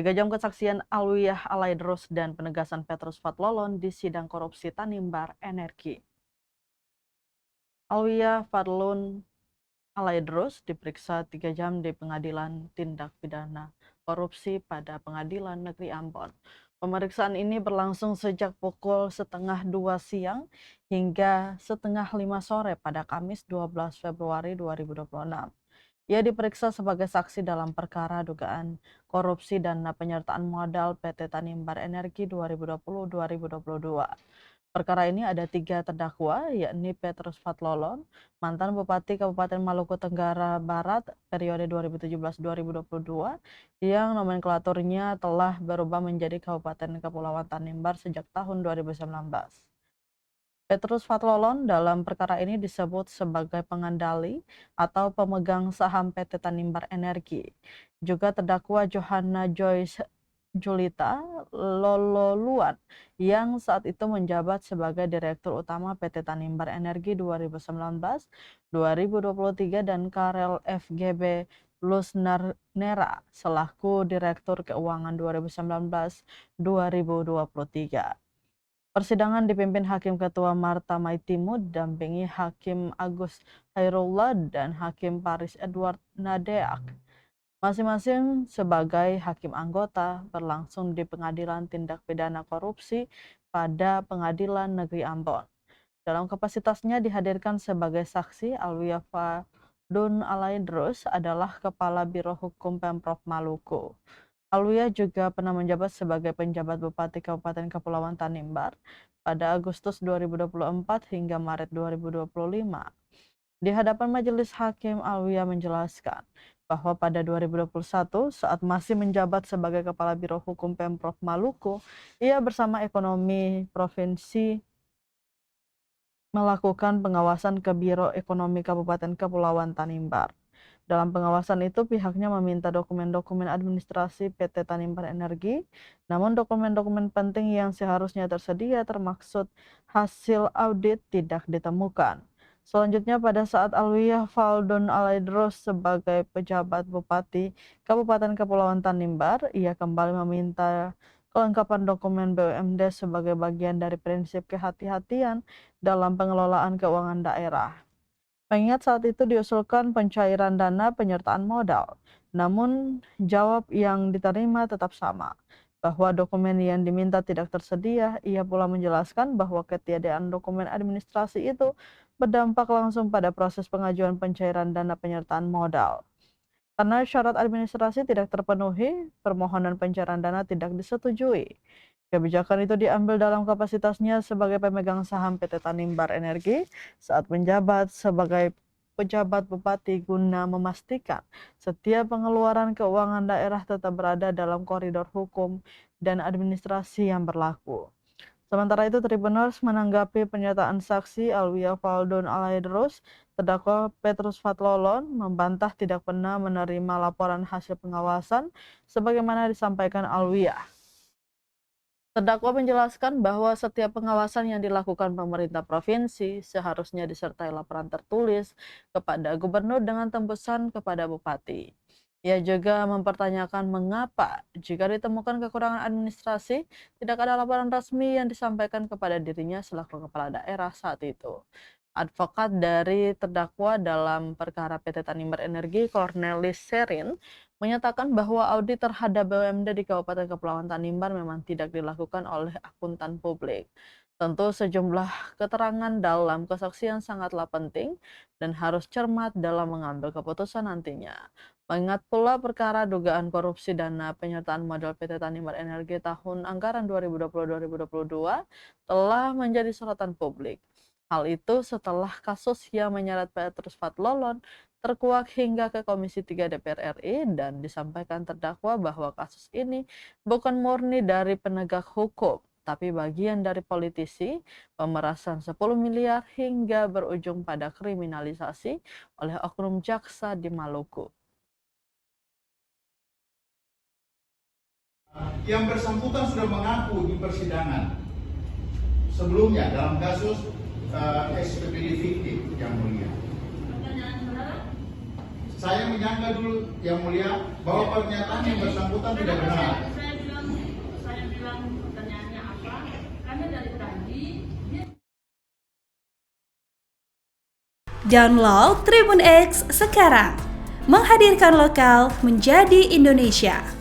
3 jam kesaksian Alwiyah Alaidrus dan penegasan Petrus Fadlolon di sidang korupsi Tanimbar Energi. Alwiyah Fadlun Alaidrus diperiksa 3 jam di Pengadilan Tindak Pidana Korupsi pada Pengadilan Negeri Ambon. Pemeriksaan ini berlangsung sejak pukul 1:30 siang hingga 4:30 sore pada Kamis 12 Februari 2026. Ia diperiksa sebagai saksi dalam perkara dugaan korupsi dana penyertaan modal PT Tanimbar Energi 2020-2022. Perkara ini ada 3 terdakwa, yakni Petrus Fadlolon, mantan Bupati Kabupaten Maluku Tenggara Barat periode 2017-2022, yang nomenklaturnya telah berubah menjadi Kabupaten Kepulauan Tanimbar sejak tahun 2019. Petrus Fadlolon dalam perkara ini disebut sebagai pengendali atau pemegang saham PT Tanimbar Energi. Juga terdakwa Johanna Joyce Julita Lololuan yang saat itu menjabat sebagai Direktur Utama PT Tanimbar Energi 2019-2023 dan Karel FGB Lusnarnera selaku Direktur Keuangan 2019-2023. Persidangan dipimpin Hakim Ketua Marta Maitimud, dampingi Hakim Agus Hairullah dan Hakim Paris Edward Nadeak. Masing-masing sebagai hakim anggota berlangsung di Pengadilan Tindak Pidana Korupsi pada Pengadilan Negeri Ambon. Dalam kapasitasnya dihadirkan sebagai saksi, Alwiyah Fadlun Alaidrus adalah Kepala Biro Hukum Pemprov Maluku. Alwiyah juga pernah menjabat sebagai penjabat Bupati Kabupaten Kepulauan Tanimbar pada Agustus 2024 hingga Maret 2025. Di hadapan majelis hakim, Alwiyah menjelaskan bahwa pada 2021 saat masih menjabat sebagai Kepala Biro Hukum Pemprov Maluku, ia bersama ekonomi provinsi melakukan pengawasan ke Biro Ekonomi Kabupaten Kepulauan Tanimbar. Dalam pengawasan itu, pihaknya meminta dokumen-dokumen administrasi PT Tanimbar Energi, namun dokumen-dokumen penting yang seharusnya tersedia termaksud hasil audit tidak ditemukan. Selanjutnya, pada saat Alwiyah Fadlun Alaidrus sebagai pejabat Bupati Kabupaten Kepulauan Tanimbar, ia kembali meminta kelengkapan dokumen BUMD sebagai bagian dari prinsip kehati-hatian dalam pengelolaan keuangan daerah. Mengingat saat itu diusulkan pencairan dana penyertaan modal, namun jawab yang diterima tetap sama, bahwa dokumen yang diminta tidak tersedia. Ia pula menjelaskan bahwa ketiadaan dokumen administrasi itu berdampak langsung pada proses pengajuan pencairan dana penyertaan modal. Karena syarat administrasi tidak terpenuhi, permohonan pencairan dana tidak disetujui. Kebijakan itu diambil dalam kapasitasnya sebagai pemegang saham PT Tanimbar Energi saat menjabat sebagai pejabat bupati guna memastikan setiap pengeluaran keuangan daerah tetap berada dalam koridor hukum dan administrasi yang berlaku. Sementara itu, Tribuners menanggapi pernyataan saksi Alwiyah Fadlun Alaidrus, terdakwa Petrus Fadlolon membantah tidak pernah menerima laporan hasil pengawasan sebagaimana disampaikan Alwiyah. Terdakwa menjelaskan bahwa setiap pengawasan yang dilakukan pemerintah provinsi seharusnya disertai laporan tertulis kepada gubernur dengan tembusan kepada bupati. Ia juga mempertanyakan mengapa jika ditemukan kekurangan administrasi, tidak ada laporan resmi yang disampaikan kepada dirinya selaku kepala daerah saat itu. Advokat dari terdakwa dalam perkara PT Tanimbar Energi, Cornelis Serin, menyatakan bahwa audit terhadap BUMD di Kabupaten Kepulauan Tanimbar memang tidak dilakukan oleh akuntan publik. Tentu sejumlah keterangan dalam kesaksian sangatlah penting dan harus cermat dalam mengambil keputusan nantinya. Mengingat pula perkara dugaan korupsi dana penyertaan modal PT Tanimbar Energi tahun anggaran 2020-2022 telah menjadi sorotan publik. Hal itu setelah kasus yang menyeret Petrus Fadlolon terkuak hingga ke Komisi 3 DPR RI dan disampaikan terdakwa bahwa kasus ini bukan murni dari penegak hukum, tapi bagian dari politisi, pemerasan 10 miliar hingga berujung pada kriminalisasi oleh oknum jaksa di Maluku. Yang bersangkutan sudah mengaku di persidangan sebelumnya dalam kasus SPPD fiktif yang mulia. Saya menyangka dulu yang mulia bahwa pernyataan yang bersangkutan tidak benar. Saya bilang pertanyaannya apa? Karena dari tadi dia... Download Tribun X sekarang, menghadirkan lokal menjadi Indonesia.